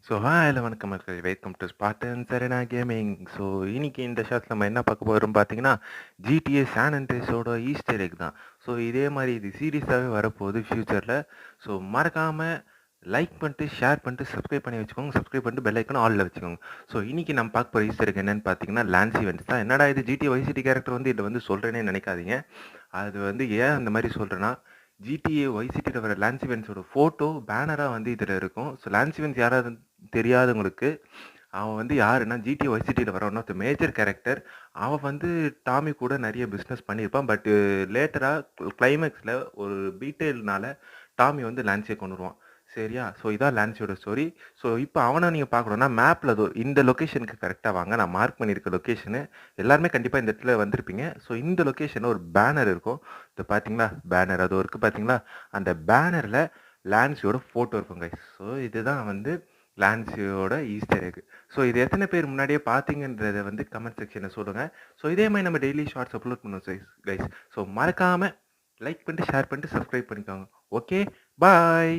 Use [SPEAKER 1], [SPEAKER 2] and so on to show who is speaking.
[SPEAKER 1] Hello வணக்கம் மக்கள். Welcome to Spartan Arena Gaming. இன்னைக்கு இந்த ஷாட்ல நம்ம என்ன பார்க்க போறோம் பார்த்தீங்கன்னா, GTA சான் அண்ட்ரீஸோட ஈஸ்டர் எக் தான். இதே மாதிரி இது சீரிஸாவே வரப்போகுது ஃபியூச்சர்ல. மறக்காம லைக் பண்ணிட்டு, ஷேர் பண்ணிட்டு, சப்ஸ்கிரைப் பண்ணி வச்சுக்கோங்க. சப்ஸ்கிரைப் பண்ணிட்டு பெல் ஐக்கான ஆல்ல வச்சுக்கோங்க. இன்னைக்கு நம்ம பார்க்க போற ஈஸ்டர் எக் என்னன்னு பார்த்தீங்கன்னா, லான்ஸ் ஈவெண்ட்ஸ் தான். என்னடா இது GTA வைஸ் சிட்டி கேரக்டர் வந்து இதில் வந்து சொல்றேனே நினைக்காதீங்க. அது வந்து ஏன் அந்த மாதிரி சொல்றேன்னா, GTA வைஸ் சிட்டியில் வர லான்ஸ் ஈவெண்ட்ஸோட ஃபோட்டோ பேனராக வந்து இதில் இருக்கும். லான்ஸ் ஈவெண்ட்ஸ் யாராவது தெரியாதவங்களுக்கு, அவன் வந்து யாருன்னா ஜிடி வைஸ் சிட்டியில் வர one of the major character. அவன் வந்து டாமி கூட நிறைய பிஸ்னஸ் பண்ணியிருப்பான். பட் லேட்டராக கிளைமேக்ஸில் ஒரு டீட்டெயில்னால டாமி வந்து லான்ஸே கொண்டு வருவான். சரியா? இதான் லான்ஸியோட ஸ்டோரி. இப்போ அவனை நீங்கள் பார்க்கணுன்னா மேப்பில் இந்த லொக்கேஷனுக்கு கரெக்டாக வாங்க. நான் மார்க் பண்ணியிருக்க லொக்கேஷனு எல்லாருமே கண்டிப்பாக இந்த இடத்துல வந்திருப்பீங்க. இந்த லொக்கேஷனில் ஒரு பேனர் இருக்கும். இது பார்த்தீங்களா பேனர்? அது இருக்குது பார்த்தீங்களா? அந்த பேனரில் லான்ஸியோட ஃபோட்டோ இருக்கும் கைஸ். இதுதான் வந்து லான்ஸியோட ஈஸ்டர் எக். இது எத்தனை பேர் முன்னாடியே பார்த்தீங்கன்றத வந்து கமெண்ட் செக்ஷனில் சொல்லுங்கள். இதே மாதிரி நம்ம டெய்லி ஷார்ட்ஸ் அப்லோட் பண்ணுவோம் கைஸ். மறக்காமல் லைக் பண்ணிட்டு, ஷேர் பண்ணிட்டு, சப்ஸ்கிரைப் பண்ணிக்கோங்க. ஓகே, பாய்.